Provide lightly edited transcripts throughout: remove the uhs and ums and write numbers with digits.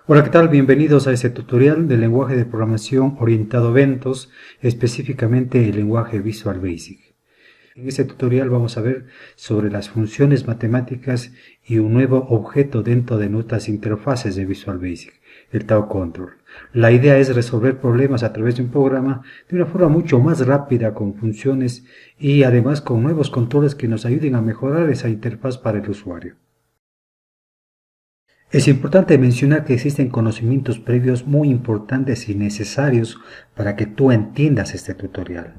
Hola, ¿qué tal? Bienvenidos a este tutorial del lenguaje de programación orientado a eventos, específicamente el lenguaje Visual Basic. En este tutorial vamos a ver sobre las funciones matemáticas y un nuevo objeto dentro de nuestras interfaces de Visual Basic, el Tau Control. La idea es resolver problemas a través de un programa de una forma mucho más rápida con funciones y además con nuevos controles que nos ayuden a mejorar esa interfaz para el usuario. Es importante mencionar que existen conocimientos previos muy importantes y necesarios para que tú entiendas este tutorial.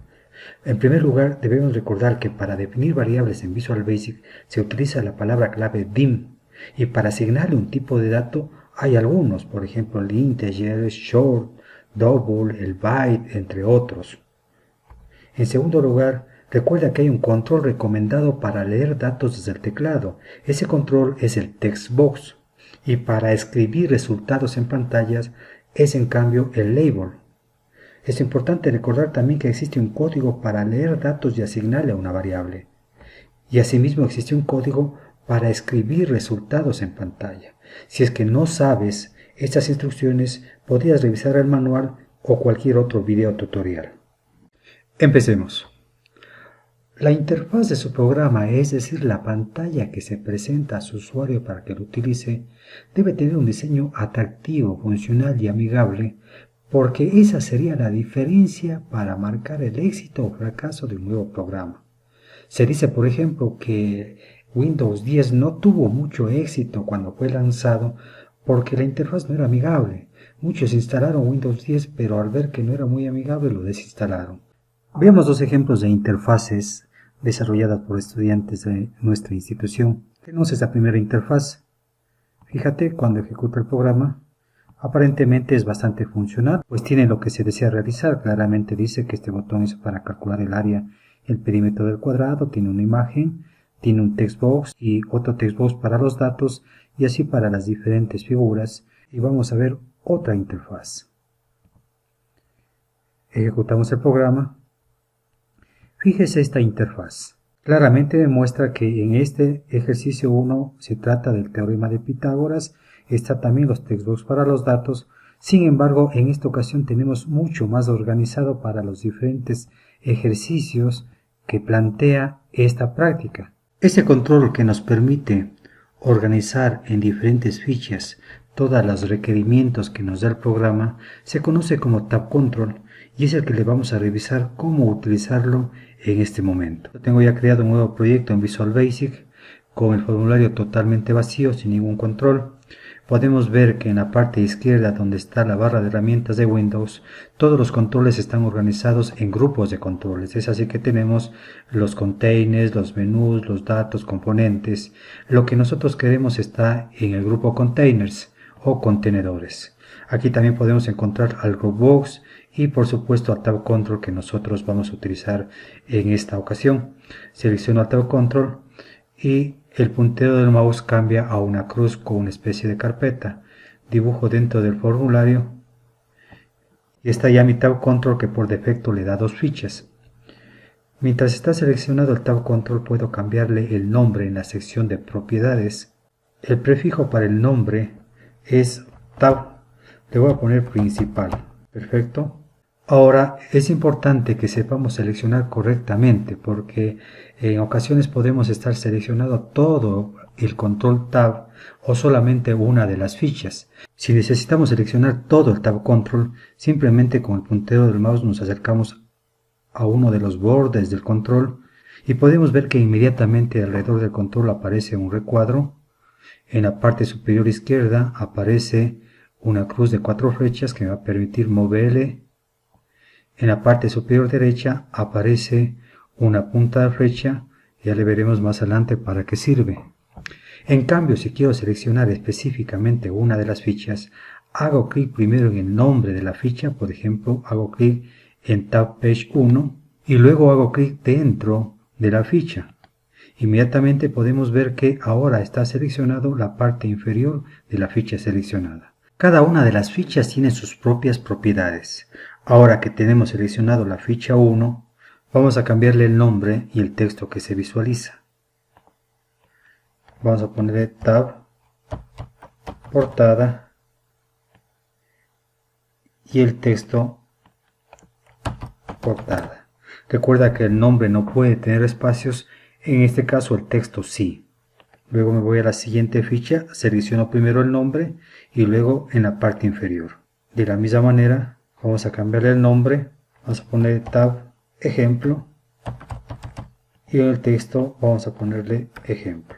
En primer lugar, debemos recordar que para definir variables en Visual Basic se utiliza la palabra clave dim y para asignarle un tipo de dato hay algunos, por ejemplo el integer, short, double, el byte, entre otros. En segundo lugar, recuerda que hay un control recomendado para leer datos desde el teclado. Ese control es el text box. Y para escribir resultados en pantallas es en cambio el label. Es importante recordar también que existe un código para leer datos y asignarle a una variable. Y asimismo existe un código para escribir resultados en pantalla. Si es que no sabes estas instrucciones, podrías revisar el manual o cualquier otro video tutorial. Empecemos. La interfaz de su programa, es decir, la pantalla que se presenta a su usuario para que lo utilice, debe tener un diseño atractivo, funcional y amigable, porque esa sería la diferencia para marcar el éxito o fracaso de un nuevo programa. Se dice, por ejemplo, que Windows 10 no tuvo mucho éxito cuando fue lanzado porque la interfaz no era amigable. Muchos instalaron Windows 10, pero al ver que no era muy amigable lo desinstalaron. Veamos dos ejemplos de interfaces desarrolladas por estudiantes de nuestra institución. Tenemos esta primera interfaz. Fíjate, cuando ejecuta el programa, aparentemente es bastante funcional, pues tiene lo que se desea realizar. Claramente dice que este botón es para calcular el área, el perímetro del cuadrado, tiene una imagen, tiene un text box y otro text box para los datos y así para las diferentes figuras. Y vamos a ver otra interfaz. Ejecutamos el programa. Fíjese esta interfaz. Claramente demuestra que en este ejercicio 1 se trata del teorema de Pitágoras, está también los textbox para los datos. Sin embargo, en esta ocasión tenemos mucho más organizado para los diferentes ejercicios que plantea esta práctica. Este control que nos permite organizar en diferentes fichas todos los requerimientos que nos da el programa se conoce como Tab Control y es el que le vamos a revisar cómo utilizarlo en este momento. Tengo ya creado un nuevo proyecto en Visual Basic con el formulario totalmente vacío, sin ningún control. Podemos ver que en la parte izquierda, donde está la barra de herramientas de Windows, todos los controles están organizados en grupos de controles. Es así que tenemos los containers, los menús, los datos, componentes. Lo que nosotros queremos está en el grupo containers o contenedores. Aquí también podemos encontrar al Box y por supuesto al Tab Control que nosotros vamos a utilizar en esta ocasión. Selecciono el Tab Control y el puntero del mouse cambia a una cruz con una especie de carpeta. Dibujo dentro del formulario y está ya mi Tab Control que por defecto le da dos fichas. Mientras está seleccionado el Tab Control puedo cambiarle el nombre en la sección de propiedades. El prefijo para el nombre es Tab, le voy a poner principal. Perfecto. Ahora es importante que sepamos seleccionar correctamente porque en ocasiones podemos estar seleccionando todo el control Tab o solamente una de las fichas. Si necesitamos seleccionar todo el Tab Control, simplemente con el puntero del mouse nos acercamos a uno de los bordes del control y podemos ver que inmediatamente alrededor del control aparece un recuadro. En la parte superior izquierda aparece una cruz de 4 flechas que me va a permitir moverle. En la parte superior derecha aparece una punta de flecha, ya le veremos más adelante para qué sirve. En cambio, si quiero seleccionar específicamente una de las fichas, hago clic primero en el nombre de la ficha, por ejemplo, hago clic en Tab Page 1 y luego hago clic dentro de la ficha. Inmediatamente podemos ver que ahora está seleccionado la parte inferior de la ficha seleccionada. Cada una de las fichas tiene sus propias propiedades. Ahora que tenemos seleccionado la ficha 1, vamos a cambiarle el nombre y el texto que se visualiza. Vamos a ponerle Tab Portada y el texto portada. Recuerda que el nombre no puede tener espacios, en este caso el texto sí. Luego me voy a la siguiente ficha, selecciono primero el nombre y luego en la parte inferior. De la misma manera vamos a cambiarle el nombre, vamos a poner tab ejemplo y en el texto vamos a ponerle ejemplo.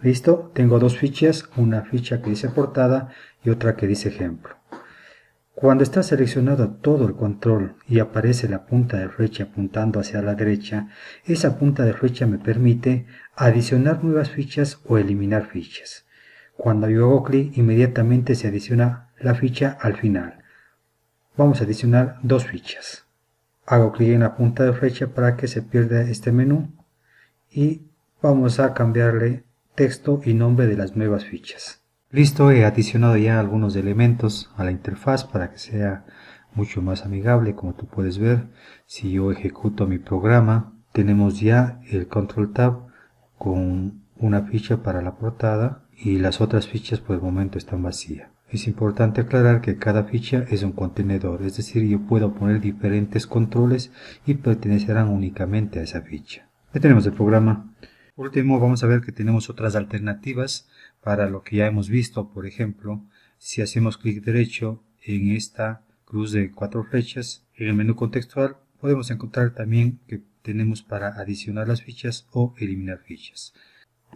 Listo, tengo dos fichas, una ficha que dice portada y otra que dice ejemplo. Cuando está seleccionado todo el control y aparece la punta de flecha apuntando hacia la derecha, esa punta de flecha me permite adicionar nuevas fichas o eliminar fichas. Cuando yo hago clic, inmediatamente se adiciona la ficha al final. Vamos a adicionar dos fichas. Hago clic en la punta de flecha para que se pierda este menú y vamos a cambiarle texto y nombre de las nuevas fichas. Listo, he adicionado ya algunos elementos a la interfaz para que sea mucho más amigable. Como tú puedes ver, si yo ejecuto mi programa, tenemos ya el Control Tab con una ficha para la portada y las otras fichas por el momento están vacías. Es importante aclarar que cada ficha es un contenedor, es decir, yo puedo poner diferentes controles y pertenecerán únicamente a esa ficha. Ya tenemos el programa. Por último, vamos a ver que tenemos otras alternativas para lo que ya hemos visto. Por ejemplo, si hacemos clic derecho en esta cruz de 4 flechas, en el menú contextual podemos encontrar también que tenemos para adicionar las fichas o eliminar fichas.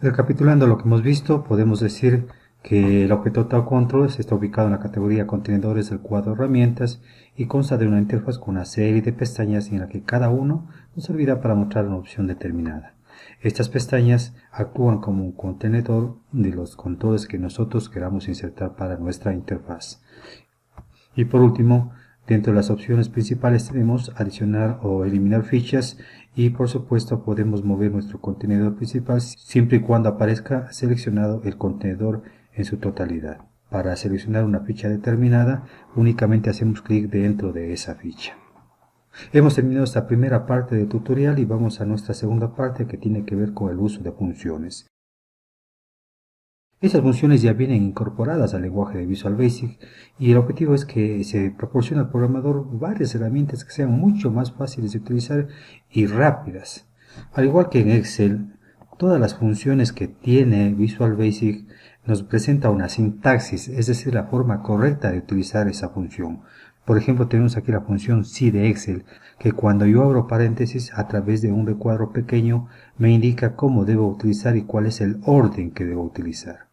Recapitulando lo que hemos visto, podemos decir que el objeto Tab Controls está ubicado en la categoría contenedores del cuadro herramientas y consta de una interfaz con una serie de pestañas en la que cada uno nos servirá para mostrar una opción determinada. Estas pestañas actúan como un contenedor de los controles que nosotros queramos insertar para nuestra interfaz. Y por último, dentro de las opciones principales tenemos adicionar o eliminar fichas y por supuesto podemos mover nuestro contenedor principal siempre y cuando aparezca seleccionado el contenedor en su totalidad. Para seleccionar una ficha determinada únicamente hacemos clic dentro de esa ficha. Hemos terminado esta primera parte del tutorial y vamos a nuestra segunda parte que tiene que ver con el uso de funciones. Estas funciones ya vienen incorporadas al lenguaje de Visual Basic y el objetivo es que se proporcione al programador varias herramientas que sean mucho más fáciles de utilizar y rápidas. Al igual que en Excel, todas las funciones que tiene Visual Basic nos presenta una sintaxis, es decir, la forma correcta de utilizar esa función. Por ejemplo, tenemos aquí la función sí de Excel, que cuando yo abro paréntesis a través de un recuadro pequeño me indica cómo debo utilizar y cuál es el orden que debo utilizar.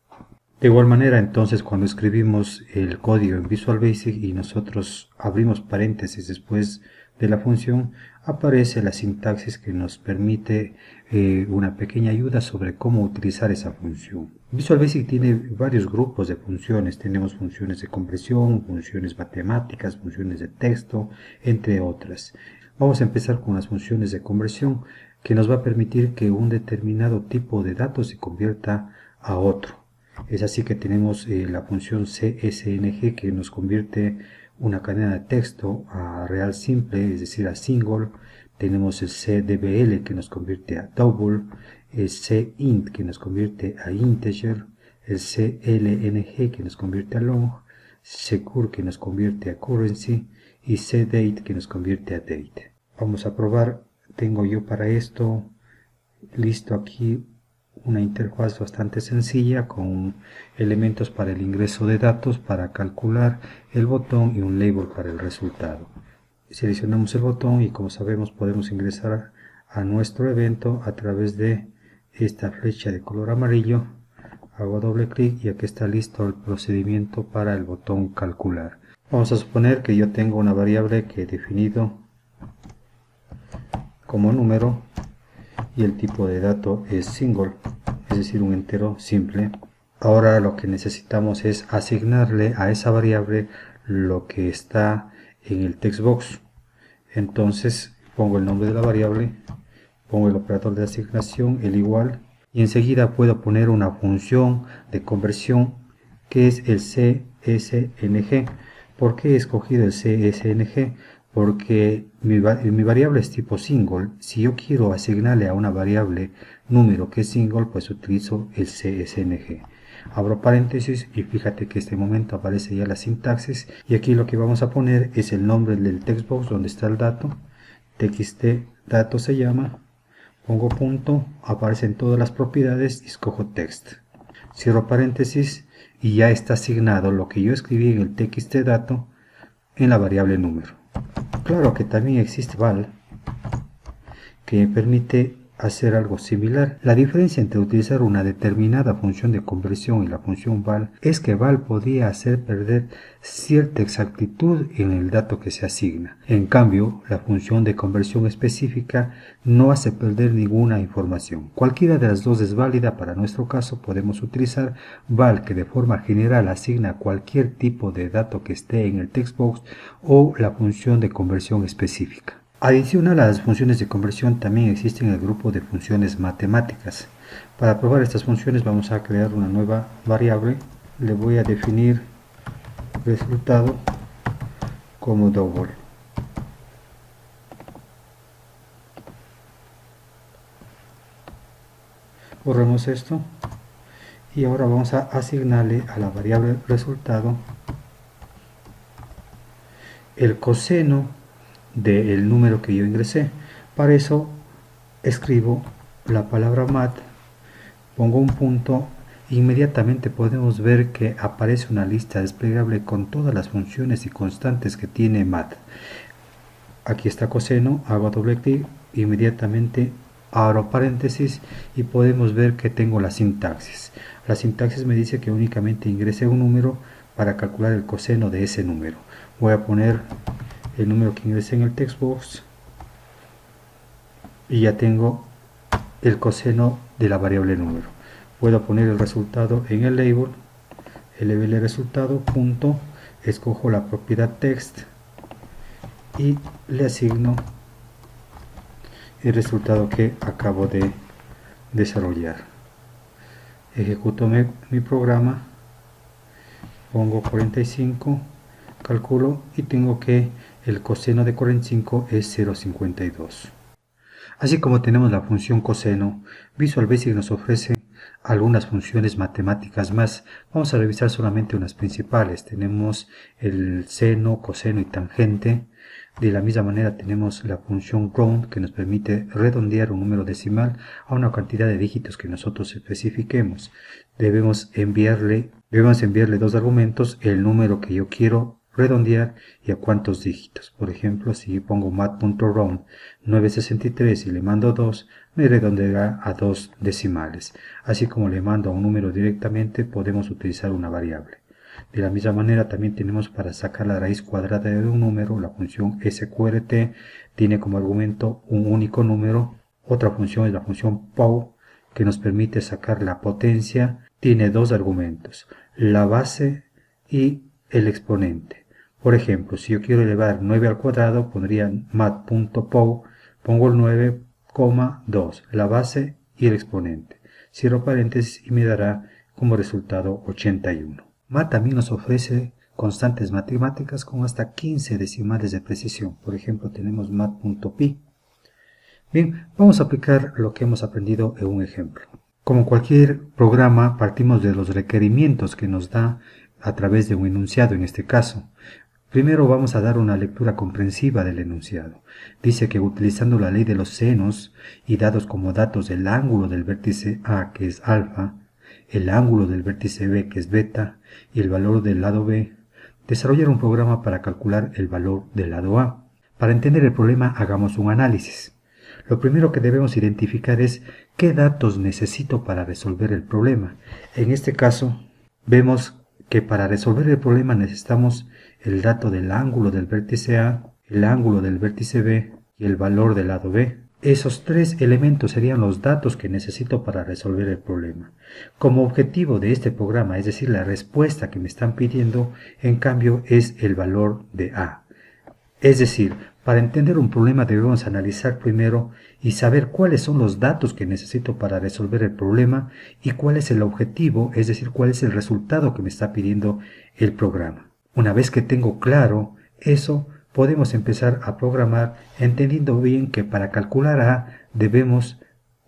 De igual manera, entonces, cuando escribimos el código en Visual Basic y nosotros abrimos paréntesis después de la función, aparece la sintaxis que nos permite una pequeña ayuda sobre cómo utilizar esa función. Visual Basic tiene varios grupos de funciones. Tenemos funciones de compresión, funciones matemáticas, funciones de texto, entre otras. Vamos a empezar con las funciones de conversión, que nos va a permitir que un determinado tipo de datos se convierta a otro. Es así que tenemos la función CSNG que nos convierte una cadena de texto a real simple, es decir, a single. Tenemos el CDBL que nos convierte a double, el CINT que nos convierte a integer, el CLNG que nos convierte a long, secure que nos convierte a currency y CDate que nos convierte a date. Vamos a probar. Tengo yo para esto listo aquí una interfaz bastante sencilla con elementos para el ingreso de datos, para calcular el botón y un label para el resultado. Seleccionamos el botón y, como sabemos, podemos ingresar a nuestro evento a través de esta flecha de color amarillo. Hago doble clic y aquí está listo el procedimiento para el botón calcular. Vamos a suponer que yo tengo una variable que he definido como número y el tipo de dato es single, es decir, un entero simple. Ahora lo que necesitamos es asignarle a esa variable lo que está en el text box. Entonces pongo el nombre de la variable, pongo el operador de asignación, el igual, y enseguida puedo poner una función de conversión que es el CSNG. ¿Por qué he escogido el CSNG? Porque mi variable es tipo single. Si yo quiero asignarle a una variable número que es single, pues utilizo el CSNG. abro paréntesis y fíjate que este momento aparece ya la sintaxis, y aquí lo que vamos a poner es el nombre del textbox donde está el dato, txt dato se llama, pongo punto, aparecen todas las propiedades y escojo text, cierro paréntesis y ya está asignado lo que yo escribí en el txt dato en la variable número. Claro que también existe val, que me permite hacer algo similar. La diferencia entre utilizar una determinada función de conversión y la función val es que val podría hacer perder cierta exactitud en el dato que se asigna. En cambio, la función de conversión específica no hace perder ninguna información. Cualquiera de las dos es válida. Para nuestro caso podemos utilizar val, que de forma general asigna cualquier tipo de dato que esté en el textbox, o la función de conversión específica. Adicional a las funciones de conversión también existen el grupo de funciones matemáticas. Para probar estas funciones vamos a crear una nueva variable. Le voy a definir resultado como double. Borremos esto y ahora vamos a asignarle a la variable resultado el coseno del número que yo ingresé. Para eso escribo la palabra mat, pongo un punto, inmediatamente podemos ver que aparece una lista desplegable con todas las funciones y constantes que tiene mat. Aquí está coseno, hago doble clic, inmediatamente abro paréntesis y podemos ver que tengo la sintaxis. La sintaxis me dice que únicamente ingrese un número para calcular el coseno de ese número. Voy a poner el número que ingresé en el textbox y ya tengo el coseno de la variable número. Puedo poner el resultado en el label, el resultado, punto, escojo la propiedad text y le asigno el resultado que acabo de desarrollar. Ejecuto mi programa, pongo 45, calculo y tengo que el coseno de 45 es 0,52. Así como tenemos la función coseno, Visual Basic nos ofrece algunas funciones matemáticas más. Vamos a revisar solamente unas principales. Tenemos el seno, coseno y tangente. De la misma manera tenemos la función round, que nos permite redondear un número decimal a una cantidad de dígitos que nosotros especifiquemos. Debemos enviarle dos argumentos, el número que yo quiero redondear y a cuántos dígitos. Por ejemplo, si pongo mat.round 963 y le mando 2, me redondeará a 2 decimales. Así como le mando a un número directamente, podemos utilizar una variable. De la misma manera también tenemos para sacar la raíz cuadrada de un número, la función sqrt tiene como argumento un único número. Otra función es la función pow, que nos permite sacar la potencia, tiene dos argumentos, la base y el exponente. Por ejemplo, si yo quiero elevar 9 al cuadrado, pondría mat.pow, pongo el 9,2, la base y el exponente. Cierro paréntesis y me dará como resultado 81. Mat también nos ofrece constantes matemáticas con hasta 15 decimales de precisión. Por ejemplo, tenemos mat.pi. Bien, vamos a aplicar lo que hemos aprendido en un ejemplo. Como cualquier programa, partimos de los requerimientos que nos da a través de un enunciado en este caso. Primero vamos a dar una lectura comprensiva del enunciado. Dice que utilizando la ley de los senos y dados como datos el ángulo del vértice A, que es alfa, el ángulo del vértice B, que es beta, y el valor del lado B, desarrollar un programa para calcular el valor del lado A. Para entender el problema, hagamos un análisis. Lo primero que debemos identificar es qué datos necesito para resolver el problema. En este caso, vemos que para resolver el problema necesitamos el dato del ángulo del vértice A, el ángulo del vértice B y el valor del lado B. Esos tres elementos serían los datos que necesito para resolver el problema. Como objetivo de este programa, es decir, la respuesta que me están pidiendo, en cambio, es el valor de A. Es decir, para entender un problema debemos analizar primero y saber cuáles son los datos que necesito para resolver el problema y cuál es el objetivo, es decir, cuál es el resultado que me está pidiendo el programa. Una vez que tengo claro eso, podemos empezar a programar entendiendo bien que para calcular A debemos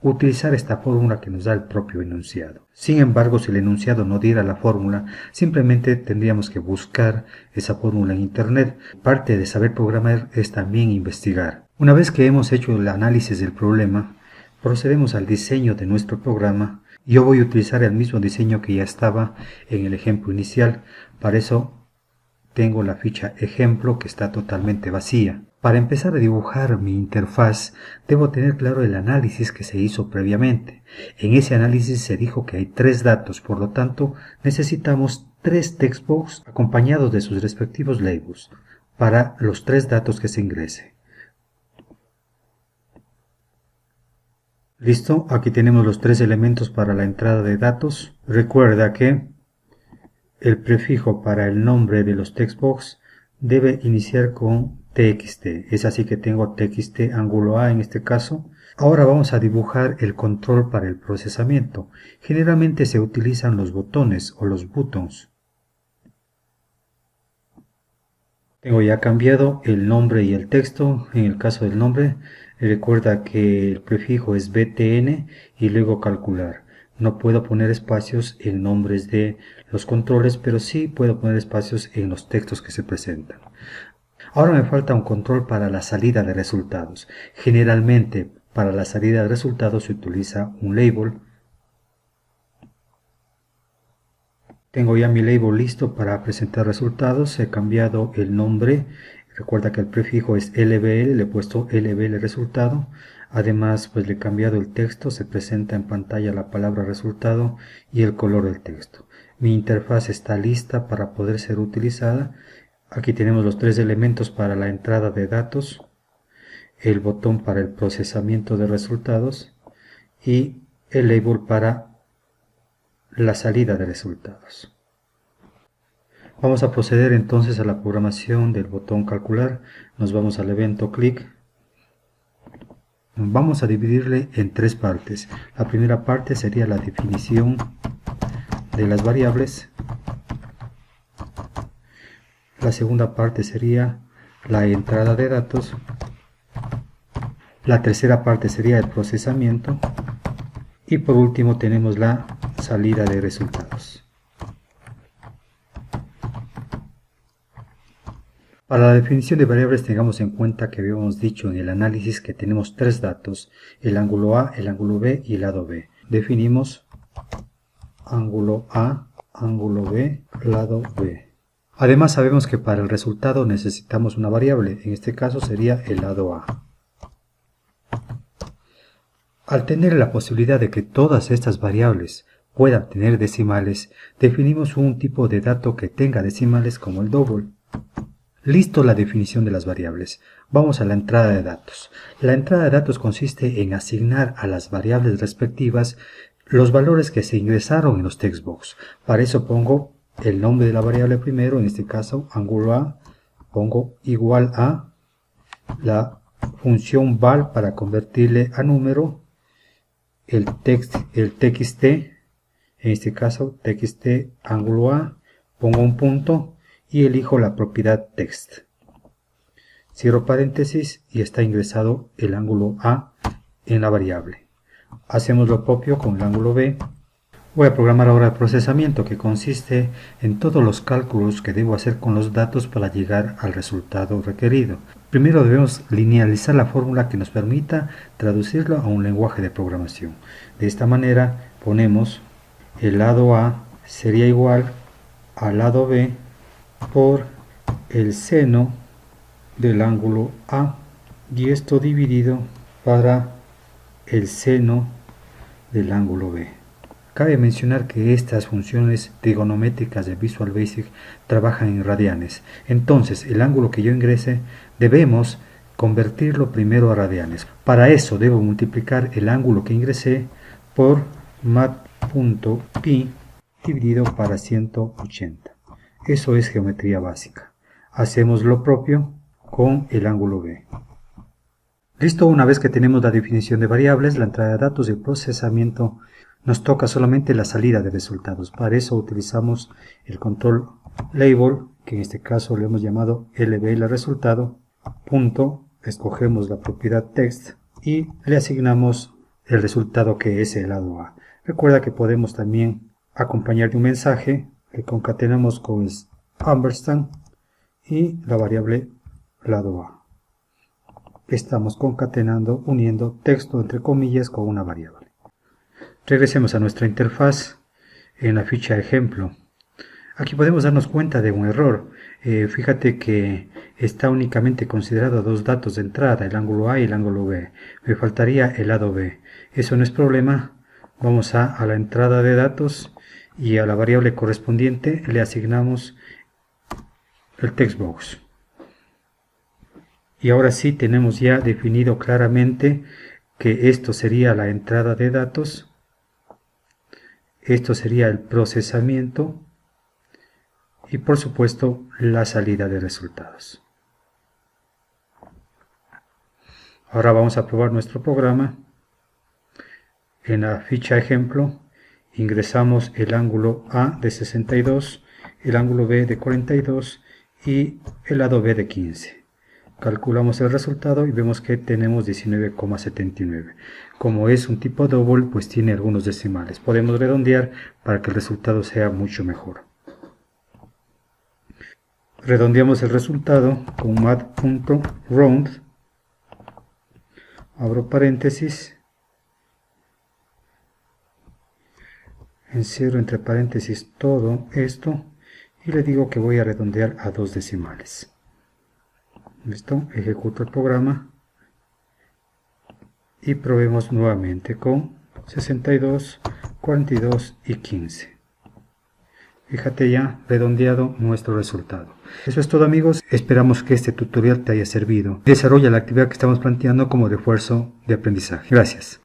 utilizar esta fórmula que nos da el propio enunciado. Sin embargo, si el enunciado no diera la fórmula, simplemente tendríamos que buscar esa fórmula en internet. Parte de saber programar es también investigar. Una vez que hemos hecho el análisis del problema, procedemos al diseño de nuestro programa. Yo voy a utilizar el mismo diseño que ya estaba en el ejemplo inicial. Para eso tengo la ficha ejemplo que está totalmente vacía. Para empezar a dibujar mi interfaz, debo tener claro el análisis que se hizo previamente. En ese análisis se dijo que hay 3 datos, por lo tanto necesitamos 3 textbox acompañados de sus respectivos labels para los 3 datos que se ingrese. Listo, aquí tenemos los 3 elementos para la entrada de datos. Recuerda que el prefijo para el nombre de los textbox debe iniciar con txt, es así que tengo txt ángulo A en este caso. Ahora vamos a dibujar el control para el procesamiento. Generalmente se utilizan los botones o los buttons. Tengo ya cambiado el nombre y el texto. En el caso del nombre, recuerda que el prefijo es btn y luego calcular. No puedo poner espacios en nombres de los controles, pero sí puedo poner espacios en los textos que se presentan. Ahora me falta un control para la salida de resultados. Generalmente para la salida de resultados se utiliza un label. Tengo ya mi label listo para presentar resultados. He cambiado el nombre. Recuerda que el prefijo es LBL, le he puesto LBL resultado. Además, pues le he cambiado el texto. Se presenta en pantalla la palabra resultado y el color del texto. Mi interfaz está lista para poder ser utilizada. Aquí tenemos los 3 elementos para la entrada de datos, el botón para el procesamiento de resultados y el label para la salida de resultados. Vamos a proceder entonces a la programación del botón calcular. Nos vamos al evento clic. Vamos a dividirle en 3 partes. La primera parte sería la definición de las variables. La segunda parte sería la entrada de datos. La tercera parte sería el procesamiento. Y por último tenemos la salida de resultados. Para la definición de variables tengamos en cuenta que habíamos dicho en el análisis que tenemos 3 datos, el ángulo A, el ángulo B y el lado B. Definimos ángulo A, ángulo B, lado B. Además sabemos que para el resultado necesitamos una variable, en este caso sería el lado A. Al tener la posibilidad de que todas estas variables puedan tener decimales, definimos un tipo de dato que tenga decimales como el double. Listo la definición de las variables. Vamos a la entrada de datos. La entrada de datos consiste en asignar a las variables respectivas los valores que se ingresaron en los textbox. Para eso pongo el nombre de la variable primero, en este caso ángulo A, pongo igual a la función val para convertirle a número, el txt, en este caso txt ángulo A, pongo un punto y elijo la propiedad text. Cierro paréntesis y está ingresado el ángulo A en la variable. Hacemos lo propio con el ángulo B. Voy a programar ahora el procesamiento, que consiste en todos los cálculos que debo hacer con los datos para llegar al resultado requerido. Primero debemos linealizar la fórmula que nos permita traducirlo a un lenguaje de programación. De esta manera ponemos el lado A sería igual al lado B por el seno del ángulo A, y esto dividido para el seno del ángulo B. Cabe mencionar que estas funciones trigonométricas de Visual Basic trabajan en radianes. Entonces, el ángulo que yo ingrese debemos convertirlo primero a radianes. Para eso debo multiplicar el ángulo que ingresé por mat.pi dividido para 180. Eso es geometría básica. Hacemos lo propio con el ángulo B. Listo, una vez que tenemos la definición de variables, la entrada de datos y el procesamiento, nos toca solamente la salida de resultados. Para eso utilizamos el control label, que en este caso le hemos llamado LBL resultado, punto, escogemos la propiedad text y le asignamos el resultado que es el lado A. Recuerda que podemos también acompañar de un mensaje que concatenamos con ampersand y la variable lado A. Estamos concatenando, uniendo texto entre comillas con una variable. Regresemos a nuestra interfaz en la ficha ejemplo. Aquí podemos darnos cuenta de un error. Fíjate que está únicamente considerado dos datos de entrada, el ángulo A y el ángulo B. Me faltaría el lado B. Eso no es problema. Vamos a la entrada de datos y a la variable correspondiente le asignamos el text box. Y ahora sí tenemos ya definido claramente que esto sería la entrada de datos, esto sería el procesamiento y por supuesto la salida de resultados. Ahora vamos a probar nuestro programa. En la ficha ejemplo ingresamos el ángulo A de 62, el ángulo B de 42 y el lado B de 15. Calculamos el resultado y vemos que tenemos 19,79. Como es un tipo double, pues tiene algunos decimales. Podemos redondear para que el resultado sea mucho mejor. Redondeamos el resultado con mat.round. Abro paréntesis. Encierro entre paréntesis todo esto y le digo que voy a redondear a 2 decimales. Listo, ejecuto el programa y probemos nuevamente con 62, 42 y 15. Fíjate ya redondeado nuestro resultado. Eso es todo, amigos, esperamos que este tutorial te haya servido. Desarrolla la actividad que estamos planteando como refuerzo de aprendizaje. Gracias.